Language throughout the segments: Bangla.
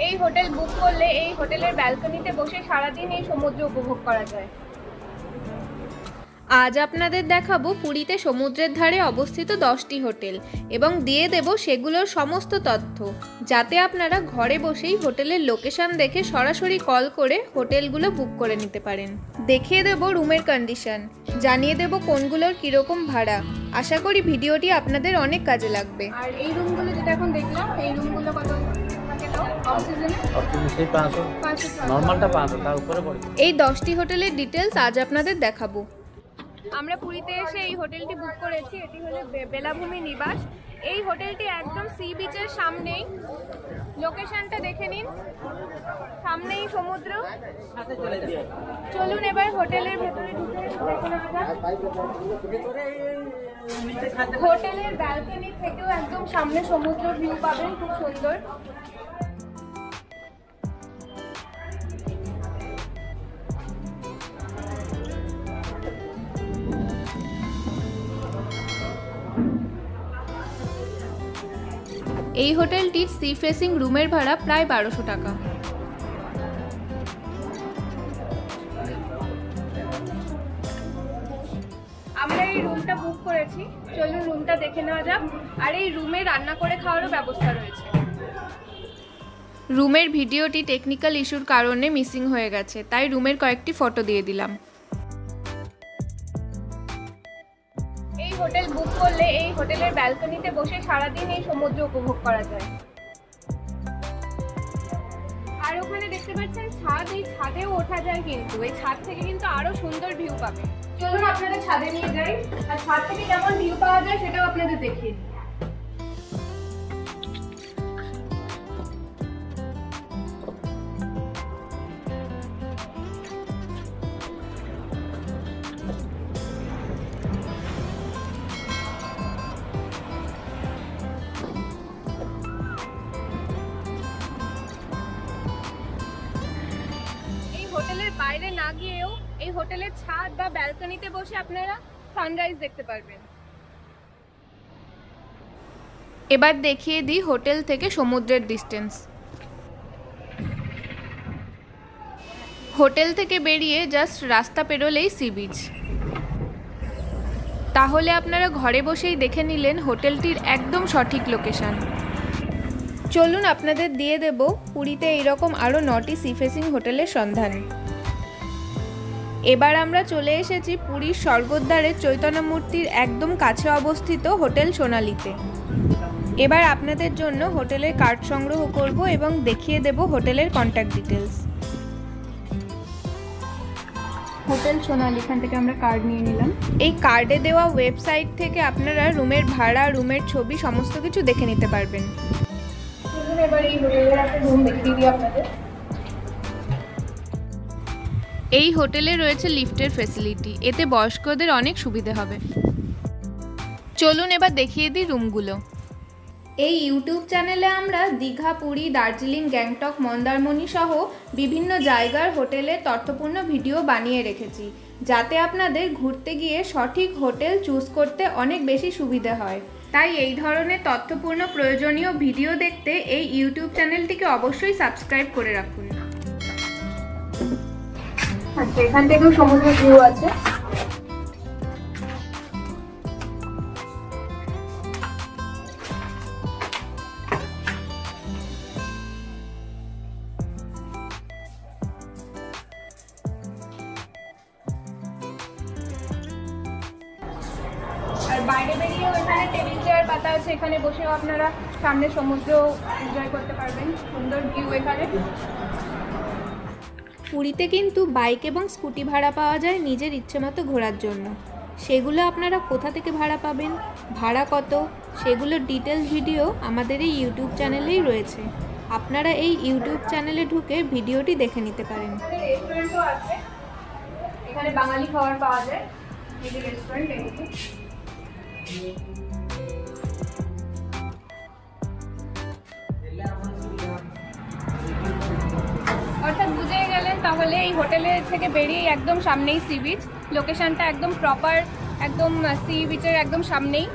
এই হোটেল বুক করলে এই হোটেলের ব্যালকনিতে বসে সারাদিন এই সমুদ্র উপভোগ করা যায়। আজ আপনাদের দেখাবো পুরীতে সমুদ্রের ধারে অবস্থিত 10টি হোটেল এবং দিয়ে দেব সেগুলোর সমস্ত তথ্য, যাতে আপনারা ঘরে বসেই হোটেলের লোকেশন দেখে সরাসরি কল করে হোটেলগুলো বুক করে নিতে পারেন। দেখিয়ে দেব রুমের কন্ডিশন, জানিয়ে দেব কোনগুলোর কীরকম ভাড়া। আশা করি ভিডিওটি আপনাদের অনেক কাজে লাগবে। আর এই রুমগুলো যেটা এখন দেখলাম, এই রুমগুলো কত? এই 10টি হোটেলের ডিটেলস আজ আপনাদের দেখাবো। আমরা পুরীতে এসে এই হোটেলটি বুক করেছি। এটি হলো বেলাভূমি নিবাস। এই হোটেলটি একদম সি বিচের সামনেই। লোকেশনটা দেখে নিন, সামনেই সমুদ্র। চলুন এবার হোটেলের ভেতরে ঢুকে দেখে নেওয়া যাক। হোটেলের ব্যালকনি থেকেও একদম সামনে সমুদ্র ভিউ পাবেন, খুব সুন্দর। এই হোটেলটির সি ফেসিং রুমের ভাড়া প্রায় 1200 টাকা। আমরা এই রুমটা বুক করেছি, চলুন রুমটা দেখে নেওয়া যাক। আর এই রুমে রান্না করে খাওয়ারও ব্যবস্থা রয়েছে। রুমের ভিডিওটি টেকনিক্যাল ইস্যুর কারণে মিসিং হয়ে গেছে, তাই রুমের কয়েকটি ফটো দিয়ে দিলাম। এই হোটেল বুক করলে এই হোটেলের ব্যালকনিতে বসে সারাদিন এই সমুদ্র উপভোগ করা যায়। আর ওখানে দেখতে পাচ্ছেন ছাদ, এই ছাদেও ওঠা যায়, কিন্তু এই ছাদ থেকে কিন্তু আরো সুন্দর ভিউ পাবে। চলুন আপনাদের ছাদে নিয়ে যাই, আর ছাদ থেকে কেমন ভিউ পাওয়া যায় সেটাও আপনাদের দেখিয়ে দিই। হোটেলের বাইরে না গিয়েও এই হোটেলের ছাদ বা ব্যালকনিতে বসে আপনারা সানরাইজ দেখতে পারবেন। এবার দেখিয়ে দিই হোটেল থেকে সমুদ্রের ডিস্টেন্স। হোটেল থেকে বেরিয়ে জাস্ট রাস্তা পেরোলেই সি বিচ। তাহলে আপনারা ঘরে বসেই দেখে নিলেন হোটেলটির একদম সঠিক লোকেশন। চলুন আপনাদের দিয়ে দেব পুরীতে এইরকম আরও 9টি সি ফেসিং হোটেলের সন্ধান। এবার আমরা চলে এসেছি পুরীর স্বর্গদ্বারের চৈতন্য মূর্তির একদম কাছে অবস্থিত হোটেল সোনালীতে। এবার আপনাদের জন্য হোটেলের কার্ড সংগ্রহ করব এবং দেখিয়ে দেব হোটেলের কন্ট্যাক্ট ডিটেলস। হোটেল সোনালী, এখান থেকে আমরা কার্ড নিয়ে নিলাম। এই কার্ডে দেওয়া ওয়েবসাইট থেকে আপনারা রুমের ভাড়া, রুমের ছবি সমস্ত কিছু দেখে নিতে পারবেন। এবার এই হোটেলের একটা রুম দেখিয়ে দিই আপনাদের। এই হোটেলে রয়েছে লিফটের ফ্যাসিলিটি, এতে বয়স্কদের অনেক সুবিধা হবে। চলুন এবার দেখিয়ে দিই রুমগুলো। এই ইউটিউব চ্যানেলে আমরা দীঘা, পুরী, দার্জিলিং, গ্যাংটক, মন্দারমণি সহ বিভিন্ন জায়গার হোটেলের তথ্যপূর্ণ ভিডিও বানিয়ে রেখেছি, যাতে আপনাদের ঘুরতে গিয়ে সঠিক হোটেল চুজ করতে অনেক বেশি সুবিধা হয়। তাই এই ধরনের তথ্যপূর্ণ প্রয়োজনীয় ভিডিও দেখতে এই ইউটিউব চ্যানেলটিকে অবশ্যই সাবস্ক্রাইব করে রাখুন। আচ্ছা, এখান থেকেও সমুদ্র ভিউ আছে। আর বাইরে বেরিয়েও এখানে টেবিল চেয়ার পাতা আছে, এখানে বসেও আপনারা সামনে সমুদ্র এনজয় করতে পারবেন। সুন্দর ভিউ এখানে। পুরীতে কিন্তু বাইক এবং স্কুটি ভাড়া পাওয়া যায় নিজের ইচ্ছে মতো ঘোরার জন্য। সেগুলো আপনারা কোথা থেকে ভাড়া পাবেন, ভাড়া কত, সেগুলোর ডিটেলস ভিডিও আমাদের এই ইউটিউব চ্যানেলেই রয়েছে। আপনারা এই ইউটিউব চ্যানেলে ঢুকে ভিডিওটি দেখে নিতে পারেন। রেস্টুরেন্টও আছে, এখানে বাঙালি খাবার পাওয়া যায়। এই যে রেস্টুরেন্ট, অর্থাৎ বুঝে গেলেন তাহলে এই হোটেলের থেকে বেরিয়ে একদম সামনেই সি বিচ। লোকেশনটা একদম প্রপার, একদম সি বিচের একদম সামনেই।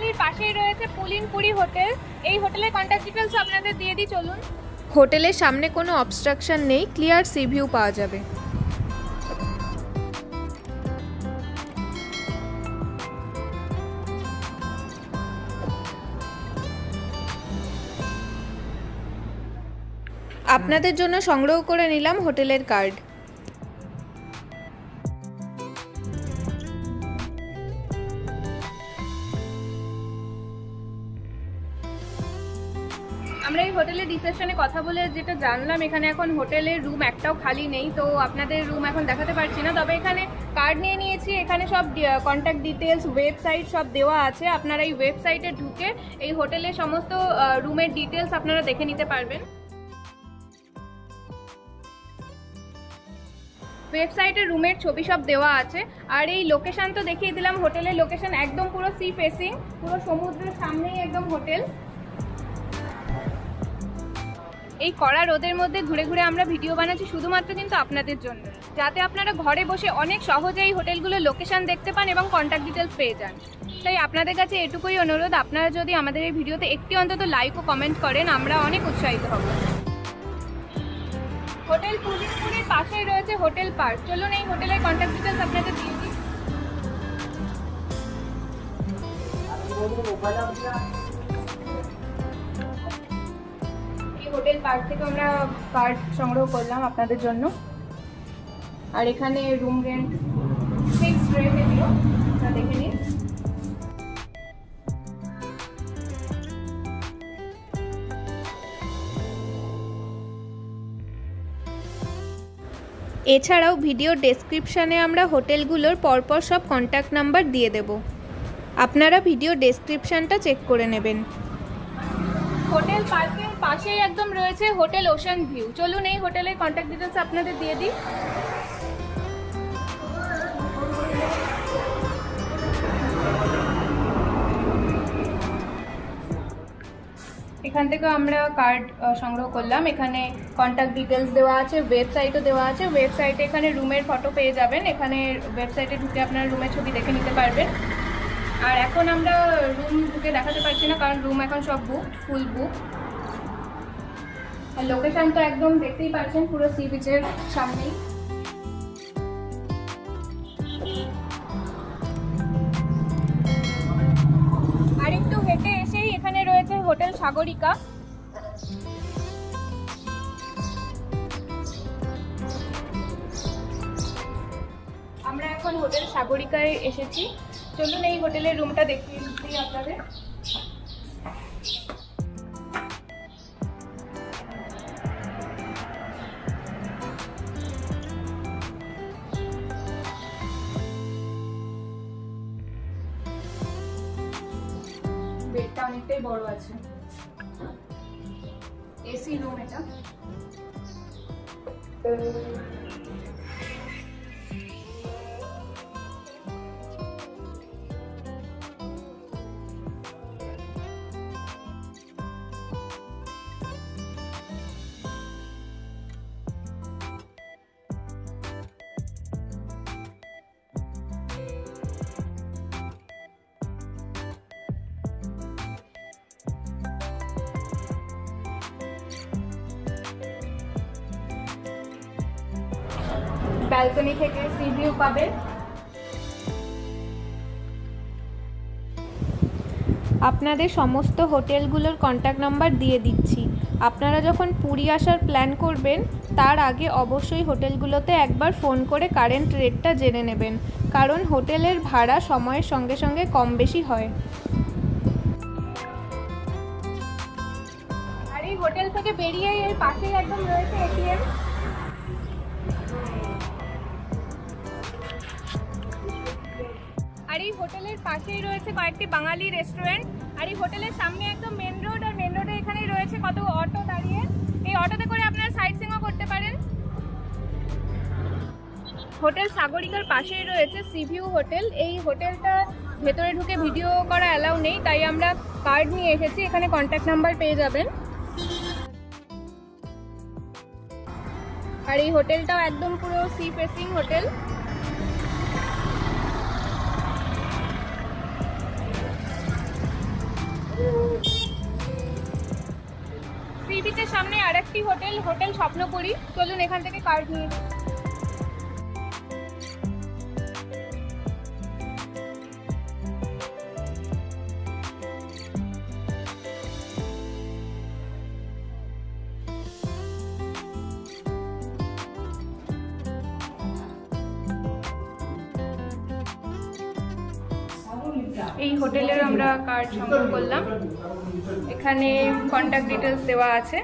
বাঙালির পাশেই রয়েছে পুলিনপুরি হোটেল। এই হোটেলের কন্ট্যাক্ট ডিটেলস আপনাদের দিয়ে দিই, চলুন। হোটেলের সামনে কোনো অবস্ট্রাকশন নেই, ক্লিয়ার সি ভিউ পাওয়া যাবে। আপনাদের জন্য সংগ্রহ করে নিলাম হোটেলের কার্ড। আমরা এই হোটেলের রিসেপশনে কথা বলে যেটা জানলাম, এখানে এখন হোটেলের রুম একটাও খালি নেই, তো আপনাদের রুম এখন দেখাতে পারছি না। তবে এখানে কার্ড নিয়ে নিয়েছি, এখানে সব কন্ট্যাক্ট ডিটেলস, ওয়েবসাইট সব দেওয়া আছে। আপনারা এই ওয়েবসাইটে ঢুকে এই হোটেলের সমস্ত রুমের ডিটেলস আপনারা দেখে নিতে পারবেন। ওয়েবসাইটে রুমের ছবি সব দেওয়া আছে। আর এই লোকেশন তো দেখিয়ে দিলাম, হোটেলের লোকেশন একদম পুরো সি ফেসিং, পুরো সমুদ্রের সামনেই একদম হোটেল। এই কড়া রোদের মধ্যে ঘুরে ঘুরে আমরা ভিডিও বানাচ্ছি শুধুমাত্র কিন্তু আপনাদের জন্য, যাতে আপনারা ঘরে বসে অনেক সহজে এই হোটেলগুলোর লোকেশন দেখতে পান এবং কন্ট্যাক্ট ডিটেলস পেয়ে যান। তাই আপনাদের কাছে এটুকুই অনুরোধ, আপনারা যদি আমাদের এই ভিডিওতে একটি অন্তত লাইক ও কমেন্ট করেন, আমরা অনেক উৎসাহিত হব। হোটেল পুলিনপুরির পাশেই রয়েছে হোটেল পার্ক। চলুন এই হোটেলের কন্ট্যাক্ট ডিটেলস আপনাদের দিয়ে দিই। এই হোটেল পার্ক থেকে আমরা কার্ড সংগ্রহ করলাম আপনাদের জন্য। আর এখানে রুম রেন্ট ফিক্সড রেট এগুলো দেখে নিন। এছাড়াও ভিডিও ডেসক্রিপশানে আমরা হোটেলগুলোর পরপর সব কন্ট্যাক্ট নাম্বার দিয়ে দেব, আপনারা ভিডিও ডেসক্রিপশানটা চেক করে নেবেন। হোটেল পার্কের পাশেই একদম রয়েছে হোটেল ওশান ভিউ। চলুন এই হোটেলের কন্ট্যাক্ট ডিটেলস আপনাদের দিয়ে দিই। এখান থেকে আমরা কার্ড সংগ্রহ করলাম। এখানে কন্ট্যাক্ট ডিটেলস দেওয়া আছে, ওয়েবসাইটও দেওয়া আছে। ওয়েবসাইটে এখানে রুমের ফটো পেয়ে যাবেন, এখানে ওয়েবসাইটে ঢুকে আপনারা রুমের ছবি দেখে নিতে পারবেন। আর এখন আমরা রুম ঢুকে দেখাতে পারছি না, কারণ রুম এখন সব বুক, ফুল বুক। আর লোকেশন তো একদম দেখতেই পাচ্ছেন, পুরো সি বিচের সামনেই। আর একটু হেঁটে এসেই এখানে রয়েছে হোটেল সাগরিকা। আমরা এখন হোটেল সাগরিকায় এসেছি। চলুন এই হোটেলের রুমটা দেখিয়ে দিই আপনাদের। বেডটা অনেকটাই বড় আছে, এসি রুম এটা। ব্যালকনি থেকে সি ভিউ পাবেন। আপনাদের সমস্ত হোটেলগুলোর কন্ট্যাক্ট নাম্বার দিয়ে দিচ্ছি। আপনারা যখন পুরী আসার প্ল্যান করবেন তার আগে অবশ্যই হোটেলগুলোতে একবার ফোন করে কারেন্ট রেটটা জেনে নেবেন, কারণ হোটেলের ভাড়া সময়ের সঙ্গে সঙ্গে কম বেশি হয়। আর এই হোটেল থেকে বেরিয়ে এর পাশেই একদম রয়েছে এটিএম। আর এই হোটেলের পাশেই রয়েছে কয়েকটি বাঙালি রেস্টুরেন্ট। আর এই হোটেলের সামনে একদম মেন রোড, আর মেন রোডে এখানেই রয়েছে কত অটো দাঁড়িয়ে। এই অটোতে করে আপনারা সাইট সিইংও করতে পারেন। হোটেল সাগরিকার পাশেই রয়েছে সি ভিউ হোটেল। এই হোটেলটা ভেতরে ঢুকে ভিডিও করা অ্যালাউ নেই, তাই আমরা কার্ড নিয়ে এসেছি, এখানে কন্ট্যাক্ট নাম্বার পেয়ে যাবেন। আর এই হোটেলটাও একদম পুরো সি ফেসিং হোটেল। সামনে আরেকটি হোটেল, হোটেল স্বপ্নপুরী। চলুন এখান থেকে কার্ড নিয়ে নিই। এই হোটেলের আমরা কার্ড সংগ্রহ করলাম। এখানে কন্ট্যাক্ট ডিটেলস দেওয়া আছে।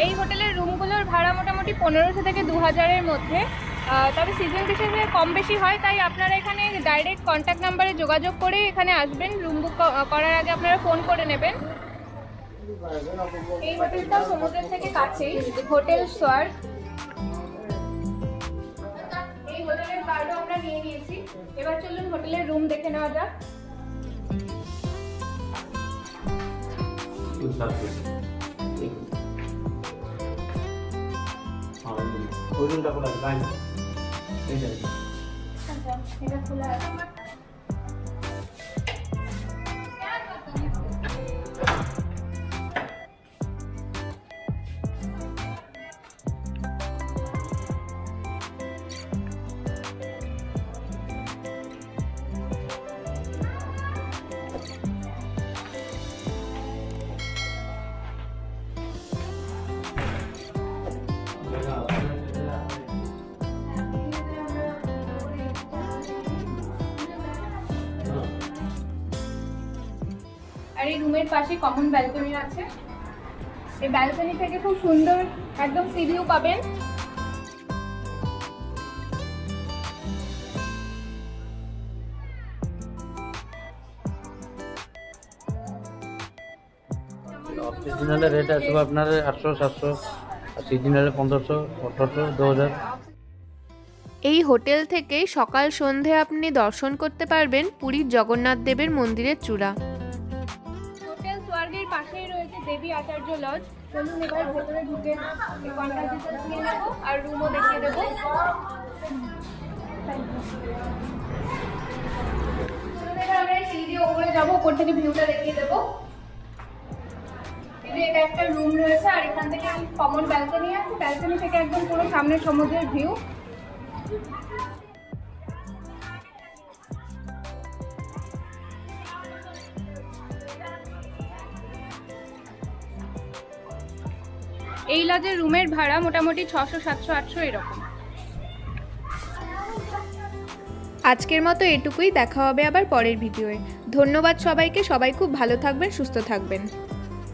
এই হোটেলের রুমগুলোর ভাড়া মোটামুটি 1500 থেকে 2000-এর মধ্যে, তবে সিজন হিসেবে কম বেশি হয়, তাই আপনারা এখানে ডাইরেক্ট কন্ট্যাক্ট নাম্বারে যোগাযোগ করে এখানে আসবেন। রুম বুক করার আগে আপনারা ফোন করে নেবেন। এই হোটেলটা সমুদ্রের থেকে কাছেই, হোটেল স্বর্গ। এই হোটেলের কার্ডও আমরা নিয়ে নিয়েছি। এবার চলুন হোটেলের রুম দেখে নেওয়া যাক। এটা খোলা আছে। আর এই রুমের পাশে কমন ব্যালকনি আছে। এই ব্যালকনি থেকে খুব সুন্দর একদম সি ভিউ পাবেন। सीजनल रेट है सब अपना 800 700 और सीजनल 1500 1800 2000। এই হোটেল থেকে সকাল সন্ধে আপনি দর্শন করতে পারবেন পুরীর জগন্নাথ দেবের মন্দিরের চূড়া। হোটেল স্বর্গের পাশেই রয়েছে দেবী আচার্য লজ। চলুন এবার ভেতরে ঢুকে কন্ট্যাক্ট ডিটেইলস নিয়ে নেব আর রুমও দেখিয়ে দেবো। চলুন এবার আমরা সিঁড়ি দিয়ে উপরে যাবো, উপর থেকে ভিউটা দেখিয়ে দেবো। এটা একটা রুম রয়েছে আর এখান থেকে কমন ব্যালকনি আছে। ব্যালকনি থেকে একদম পুরো সামনের সমুদ্রের ভিউ। এই লজের রুমের ভাড়া মোটামুটি 600 700 800 এরকম। আজকের মতো এটুকুই, দেখা হবে আবার পরের ভিডিওয়ে। ধন্যবাদ সবাইকে, সবাই খুব ভালো থাকবেন, সুস্থ থাকবেন।